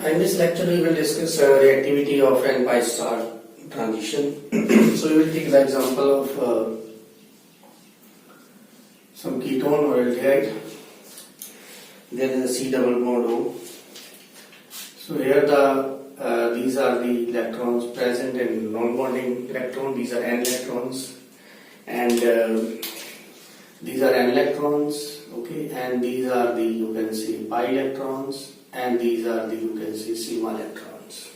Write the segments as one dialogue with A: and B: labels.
A: In this lecture we will discuss reactivity of n pi star transition. So we will take the example of some ketone or aldehyde. There is a C double bond O. So here these are the electrons present in non-bonding electron. These are n electrons, and these are n electrons. Okay, and these are the, you can see, pi electrons, and these are the, you can see, sigma electrons.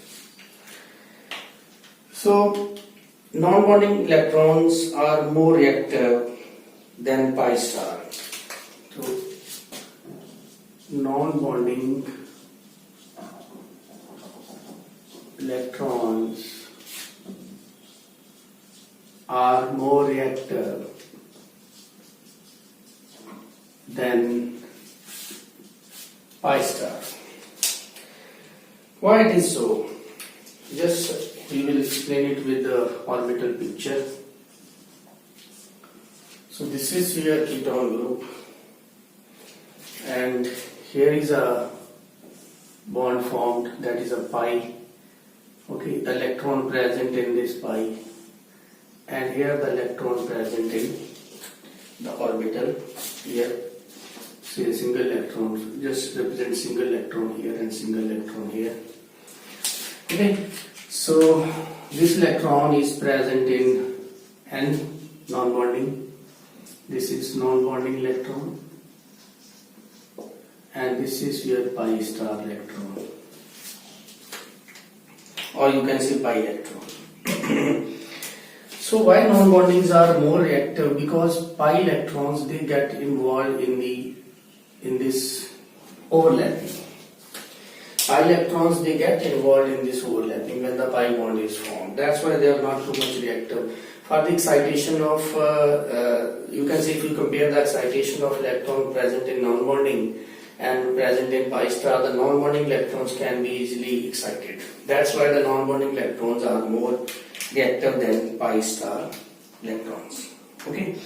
A: So non-bonding electrons are more reactive than pi star. So non-bonding electrons are more reactive than pi star. Why it is so? Just we will explain it with the orbital picture. So this is your ketone group, and here is a bond formed, that is a pi. Okay, the electron present in this pi, and here the electron present in the orbital. Here, say a single electron, just represent single electron here and single electron here. Okay, so this electron is present in n non-bonding. This is non-bonding electron, and this is your pi star electron, or you can say pi electron. So why non-bondings are more reactive? Because pi electrons, they get involved in this overlapping. Pi electrons, they get involved in this overlapping when the pi bond is formed. That's why they are not too much reactive. For the excitation of, you can say, if you compare the excitation of electron present in non-bonding and present in pi star, the non-bonding electrons can be easily excited. That's why the non-bonding electrons are more reactive than pi star electrons. Okay,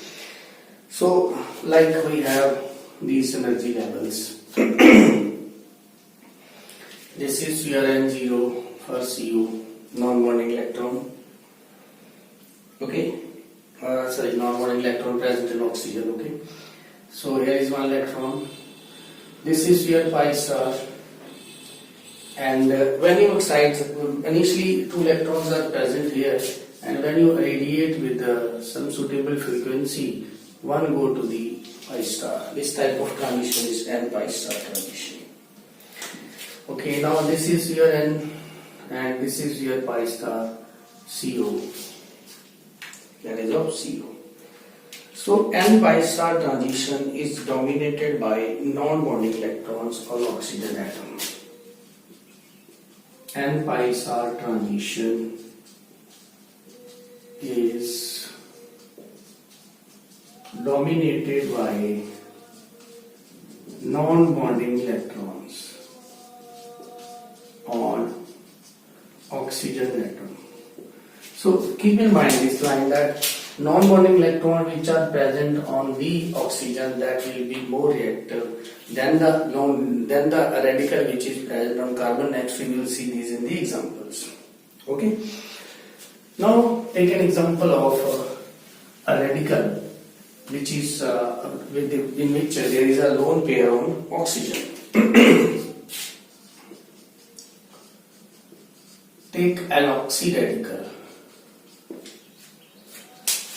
A: so like we have these energy levels. This is your N0 for Cu, non-bonding electron. Okay, non-bonding electron present in oxygen. Okay, so here is one electron. This is your pi star, and when you excite, initially two electrons are present here, and when you radiate with some suitable frequency, one go to the pi star. This type of transition is n pi star transition. Okay, now this is your n, and this is your pi star CO. That is of CO. So n pi star transition is dominated by non-bonding electrons on oxygen atom. N pi star transition is dominated by non-bonding electrons on oxygen atom. So keep in mind this line, that non-bonding electrons which are present on the oxygen, that will be more reactive than the radical which is present on carbon. Next we will see these in the examples. Okay. Now take an example of a radical which is in which there is a lone pair on oxygen. Take alloxy radical.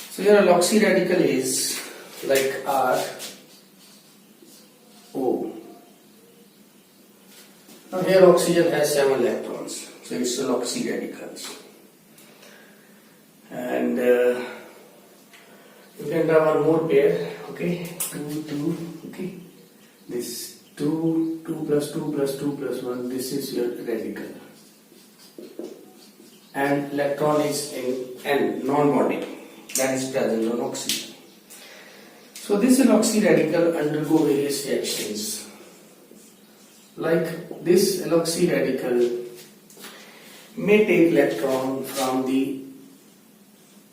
A: So your alloxy radical is like R O. Now here oxygen has 7 electrons, so it's alloxy radicals. And you can draw one more pair. Okay, 2, 2. Okay, this 2, 2 plus 2 plus 2 plus 1. This is your radical, and electron is in N, non-bonding, that is present on oxygen. So this alloxy radical undergo various reactions. Like this alloxy radical may take electron from the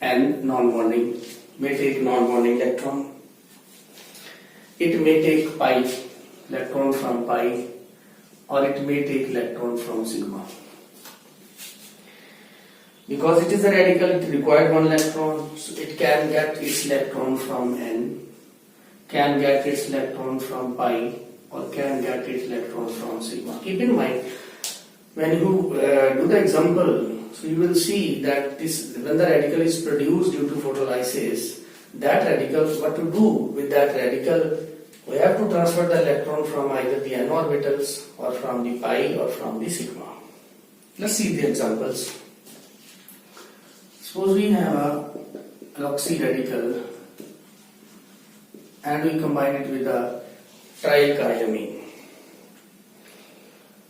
A: N non-bonding, may take non-bonding electron. It may take pi, electron from pi or it may take electron from sigma. Because it is a radical, it required one electron, so it can get its electron from n, can get its electron from pi, or can get its electron from sigma. Keep in mind, when you do the example, so you will see that this, when the radical is produced due to photolysis, that radical, what to do with that radical, we have to transfer the electron from either the n orbitals or from the pi or from the sigma. Let's see the examples. Suppose we have a alkoxy radical and we combine it with a triethylamine.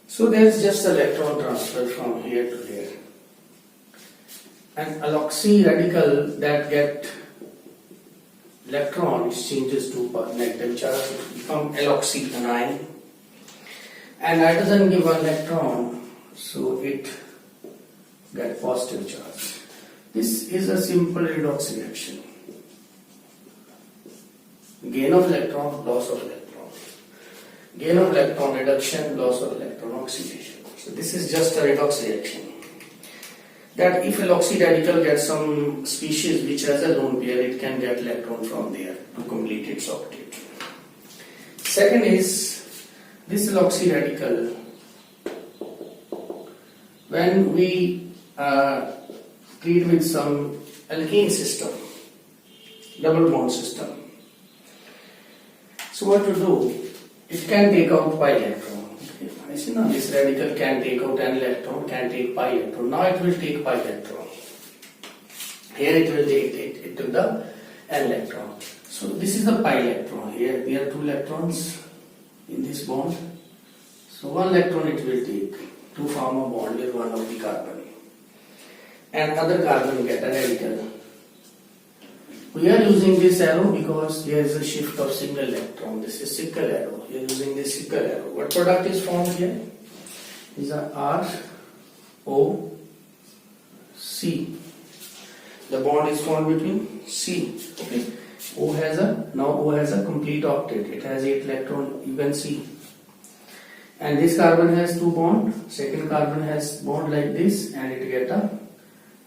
A: So there is just electron transfer from here to here. An alkoxy radical that get electron exchanges to negative charge, it become alkoxy anion, and hydrogen give one electron, so it get positive charge. This is a simple redox reaction. Gain of electron, loss of electron. Gain of electron, reduction, loss of electron, oxidation. So this is just a redox reaction. That if alkoxy radical gets some species which has a lone pair, it can get electron from there to complete its octet. Second is this alkoxy radical, when we treat with some alkane system, double bond system. So what to do? It can take out pi electron. Okay. I see now this radical can take out an electron, can take pi electron. Now it will take pi electron. Here it will take it to the n electron. So this is the pi electron. Here there are two electrons in this bond. So one electron it will take to form a bond with one of the carbon. And other carbon get a radical. We are using this arrow because there is a shift of single electron. This is sickle arrow. We are using this sickle arrow. What product is formed here? Is a R O C. The bond is formed between C. Okay. O has a complete octet. It has 8 electron. You can see. And this carbon has 2 bond. Second carbon has bond like this, and it get a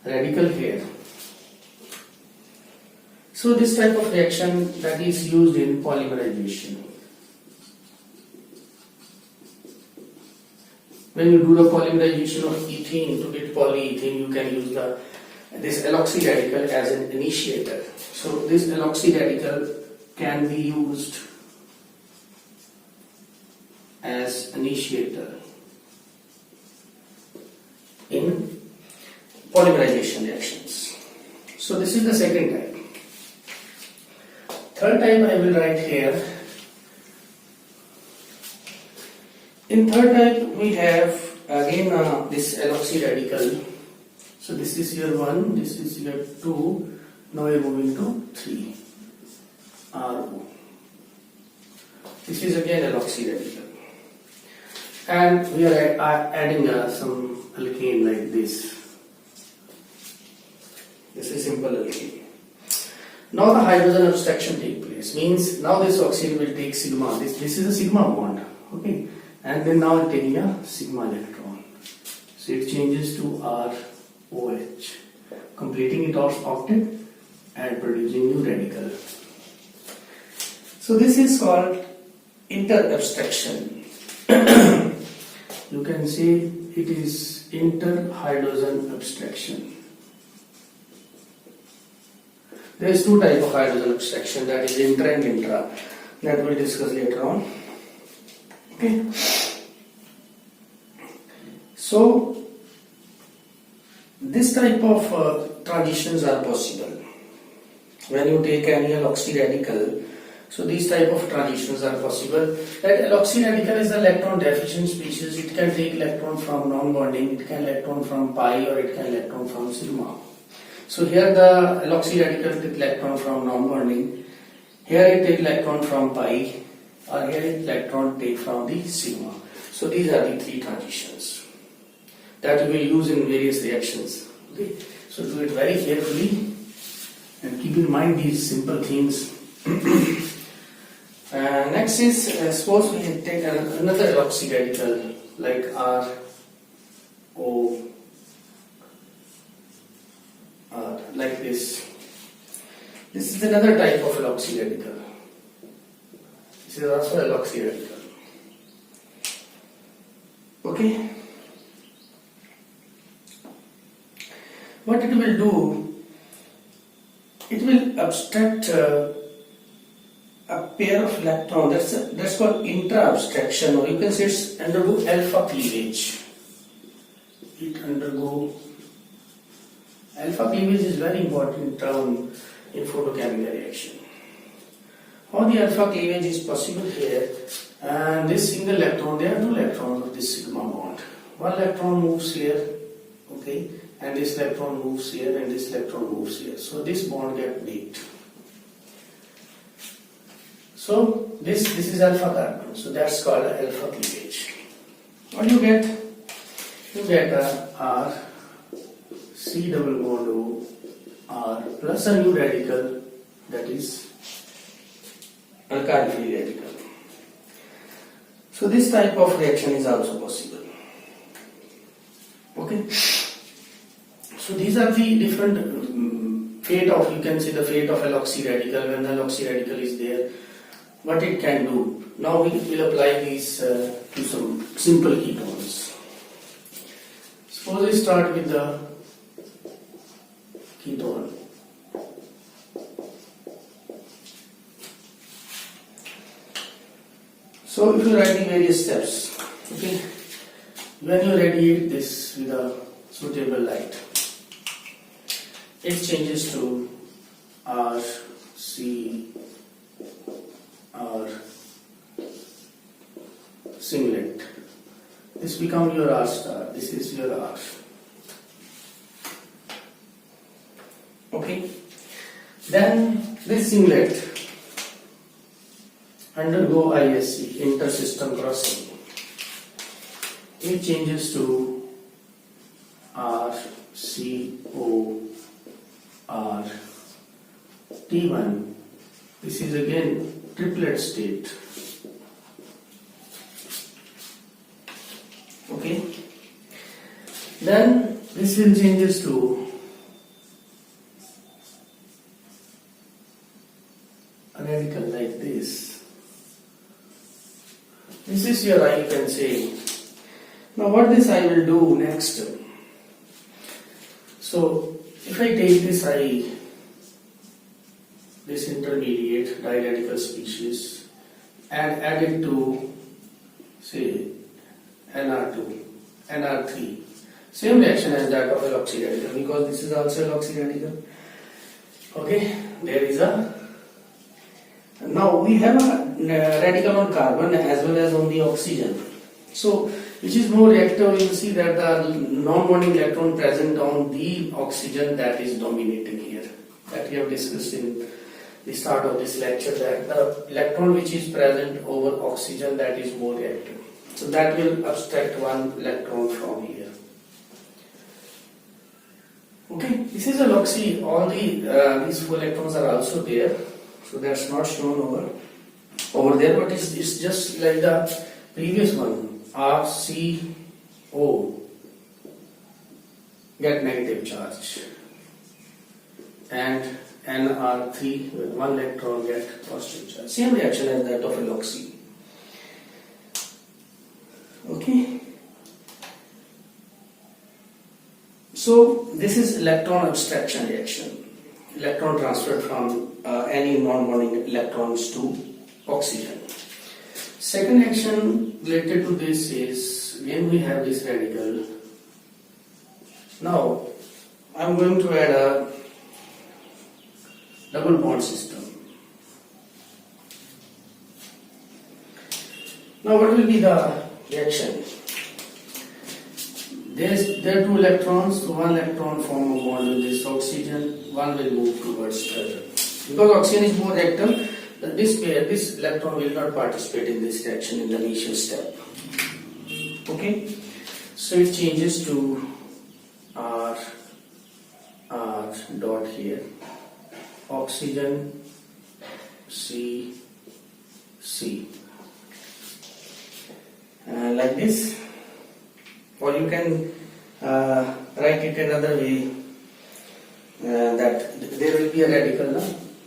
A: radical here. So this type of reaction that is used in polymerization. When you do the polymerization of ethene to get polyethene, you can use this alkoxy radical as an initiator. So this alkoxy radical can be used as initiator in polymerization reactions. So this is the second type. Third type I will write here. In third type we have again this alkoxy radical. So this is your 1, this is your 2. Now we are moving to 3. RO. This is again alkoxy radical. And we are adding some alkane like this. This is simple alkane. Now the hydrogen abstraction take place. Means now this oxygen will take sigma. This is a sigma bond. Okay. And then now it's taking a sigma electron. So it changes to ROH. Completing it off octet and producing new radical. So this is called inter-abstraction. You can say it is inter-hydrogen abstraction. There is 2 types of hydrogen abstraction, that is inter and intra, that we'll discuss later on. Okay. So this type of transitions are possible. When you take any alkoxy radical, so these type of transitions are possible. That alkoxy radical is the electron deficient species. It can take electron from non-bonding, it can electron from pi, or it can electron from sigma. So here the alkoxy radical take electron from non-bonding, here it take electron from pi, or here it electron take from the sigma. So these are the 3 transitions that we will use in various reactions. Okay, so do it very carefully and keep in mind these simple things. Next is suppose we take another alkoxy radical. like R, O, R, like this. This is another type of alloxy radical. This is also alloxy radical. Okay. What it will do, it will abstract a pair of electrons. That's called intra-abstraction, or you can say it's undergo alpha cleavage. It undergo alpha cleavage is very important term in photochemical reaction. How the alpha cleavage is possible here? And this single electron, there are two electrons of this sigma bond. One electron moves here, okay, and this electron moves here, and this electron moves here. So this bond gets breaked. So this is alpha carbon. So that's called alpha cleavage. What you get? You get a R, C double bond O, R plus a new radical, that is alkyl free radical. So this type of reaction is also possible. Okay. So these are the different fate of, you can see the fate of alloxy radical. When the alloxy radical is there, what it can do. Now we will apply these to some simple ketones. Suppose we start with the ketone. So if you write the various steps, okay, when you radiate this with a suitable light, it changes to R, C, R, singlet. This becomes your R star, this is your R. Okay, then this singlet undergo ISC, inter-system crossing. It changes to R, C, O, R, T1. This is again triplet state. Okay. Then this will changes to a radical like this. This is your I, you can say. Now what this I will do next? So if I take this I, this intermediate diradical species, and add it to say NR2, NR3, same reaction as that of alloxy radical, because this is also alloxy radical. Okay, there is a. Now we have a radical on carbon as well as on the oxygen. So which is more reactive? You see that the non-bonding electron present on the oxygen, that is dominating here. That we have discussed in the start of this lecture, that the electron which is present over oxygen, that is more reactive. So that will abstract one electron from here. Okay, this is alloxy. All the these four electrons are also there. So that's not shown over there, but it's just like the previous one. R, C, O get negative charge, and NR3 with one electron get positive charge. Same reaction as that of alloxy. Okay. So this is electron abstraction reaction. Electron transferred from any non-bonding electrons to oxygen. Second action related to this is when we have this radical. Now I am going to add a double bond system. Now what will be the reaction? There are two electrons, so one electron form a bond with this oxygen, one will move towards the other. Because oxygen is more reactive, this electron will not participate in this reaction in the initial step. Okay, so it changes to R dot here, oxygen, C, like this. or you can write it another way, that there will be a radical, no?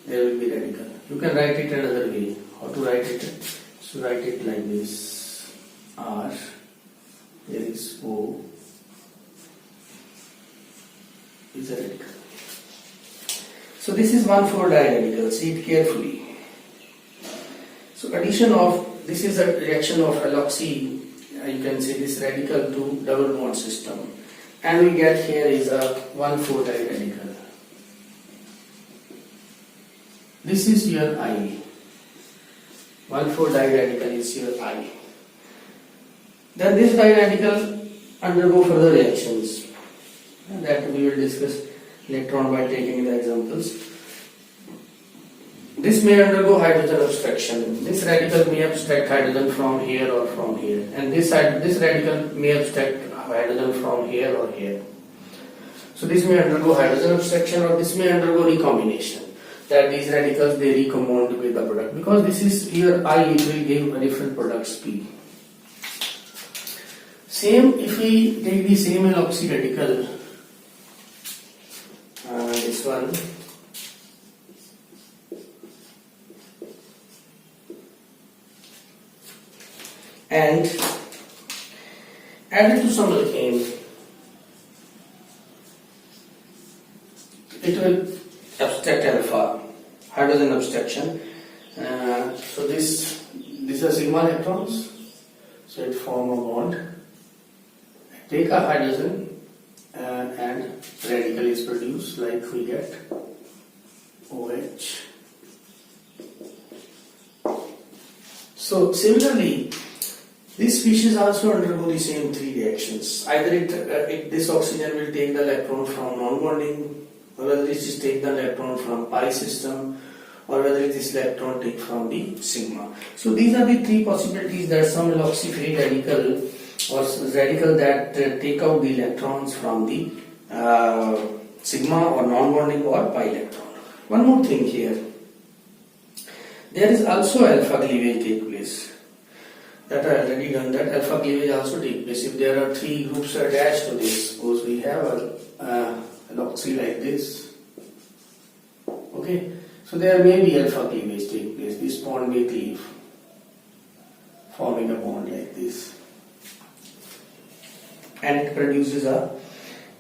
A: There will be radical. You can write it another way. How to write it? So write it like this: R, there is O, is a radical. So this is 1,4 diradical. See it carefully. So addition of, this is a reaction of alloxy, you can say this radical to double bond system, and we get here is a 1,4 diradical. This is your I. 1,4 diradical is your I. Then this diradical undergo further reactions that we will discuss later on by taking the examples. This may undergo hydrogen abstraction. This radical may abstract hydrogen from here or from here, and this radical may abstract hydrogen from here or here. So this may undergo hydrogen abstraction, or this may undergo recombination. That these radicals they recombine with the product, because this is here I, it will give a different products P. Same if we take the same alloxy radical, this one, and add it to some alkane, it will abstract alpha, hydrogen abstraction. So these are sigma electrons, so it form a bond, take a hydrogen, and radical is produced, like we get OH. So similarly, these species also undergo the same three reactions. Either this oxygen will take the electron from non-bonding, or whether it is take the electron from pi system, or whether it is electron take from the sigma. So these are the three possibilities, that some alloxy free radical or radical that take out the electrons from the sigma or non-bonding or pi electron. One more thing here, there is also alpha cleavage take place. That I already done that. Alpha cleavage also take place. If there are three groups attached to this, suppose we have a alloxy like this. Okay, so there may be alpha cleavage take place. This bond may cleave, forming a bond like this, and it produces a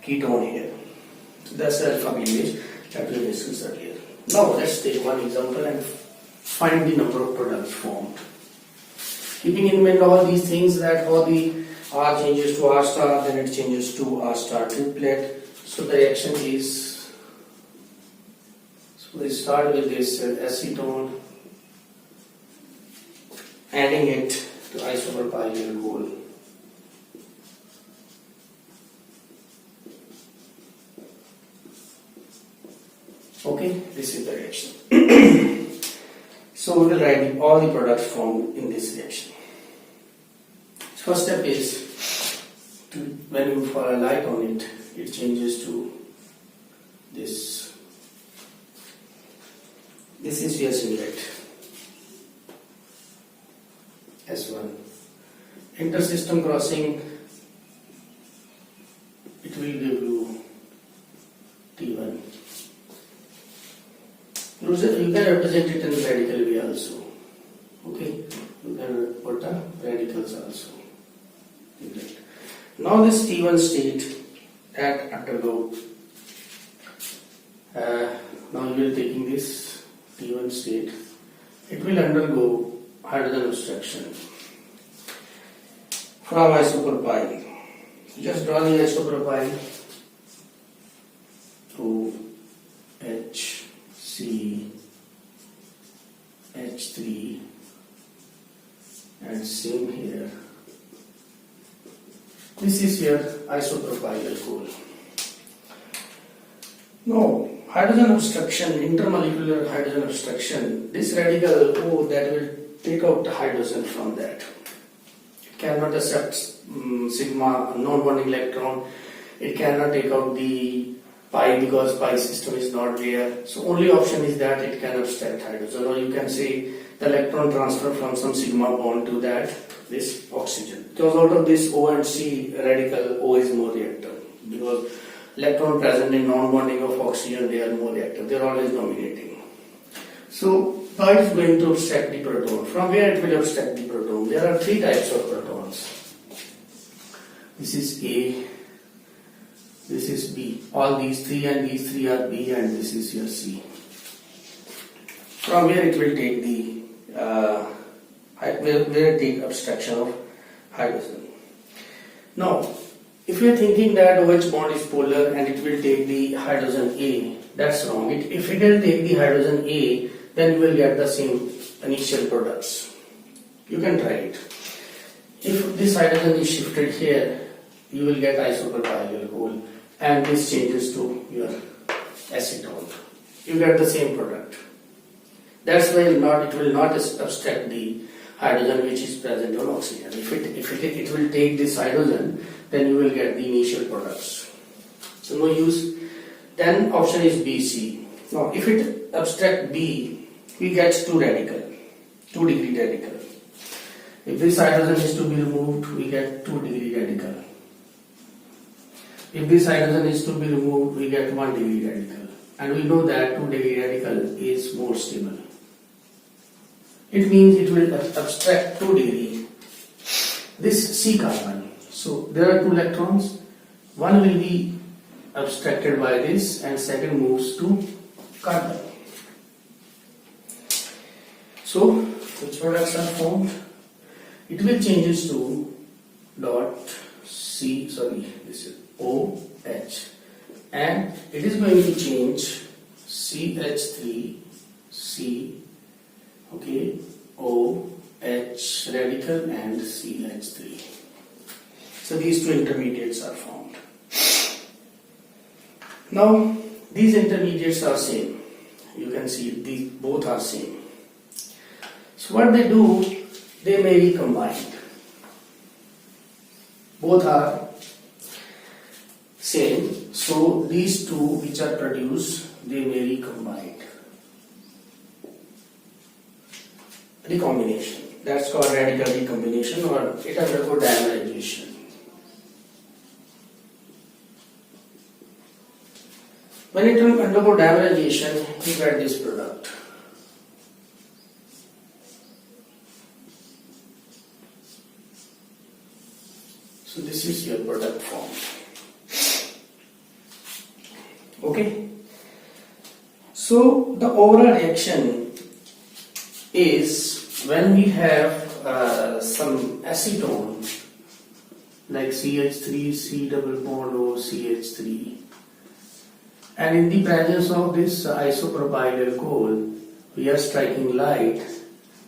A: ketone here. So that's alpha cleavage that we discussed earlier. Now let's take one example and find the number of products formed. Keeping in mind all these things, that how the R changes to R star, then it changes to R star triplet. So the reaction is, so we start with this acetone, adding it to isopropyl alcohol. Okay, this is the reaction. So we will write all the products formed in this reaction. First step is, when you fall a light on it, it changes to this. This is your singlet, S1. Intersystem crossing, it will give you T1. You can represent it in radical way also. Okay, you can put radicals also. Now this T1 state that undergo, now you are taking this T1 state, it will undergo hydrogen abstraction from isopropyl. Just draw the isopropyl to H, C, H3, and same here. This is your isopropyl alcohol. Now, hydrogen abstraction, intermolecular hydrogen abstraction, this radical O that will take out the hydrogen from that. It cannot accept sigma non-bonding electron. It cannot take out the pi because pi system is not there. So only option is that it can abstract hydrogen, or you can say the electron transfer from some sigma bond to that this oxygen. Because out of this O and C radical, O is more reactive. Because electron present in non-bonding of oxygen, they are more reactive. They are always dominating. So how it is going to abstract the proton? From where it will abstract the proton? There are three types of protons. This is A, this is B. All these three and these three are B, and this is your C. From where it will take the where take abstraction of hydrogen. Now, if you are thinking that OH bond is polar and it will take the hydrogen A, that's wrong. If it will take the hydrogen A, then you will get the same initial products. You can try it. If this hydrogen is shifted here, you will get isopropyl alcohol, and this changes to your acetone. You get the same product. That's why it will not abstract the hydrogen which is present on oxygen. If it will take this hydrogen, then you will get the initial products. So no use. Then option is B, C. Now if it abstract B, we get 2 degree radical. If this hydrogen is to be removed, we get 2 degree radical. If this hydrogen is to be removed, we get 1 degree radical. And we know that 2 degree radical is more stable. It means it will abstract 2 degree. This C carbon. So there are 2 electrons. One will be abstracted by this and second moves to carbon. So which products are formed? It will changes to dot C, this is OH, and it is going to change CH3 C, okay, OH radical and CH3. So these 2 intermediates are formed. Now these intermediates are same. You can see these both are same. So what they do, they may be combined. Both are same. So these 2 which are produced, they may be combined. Recombination. That's called radical recombination, or it undergo dimerization. When it undergo dimerization, you get this product. So this is your product form. Okay. So the overall reaction is when we have some acetone like CH3, C double bond O, CH3, and in the presence of this isopropyl alcohol, we are striking light.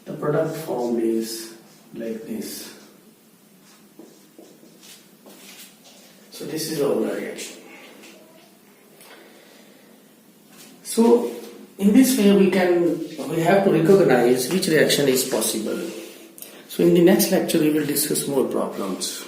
A: The product formed is like this. So this is our reaction. So in this way we have to recognize which reaction is possible. So in the next lecture we will discuss more problems.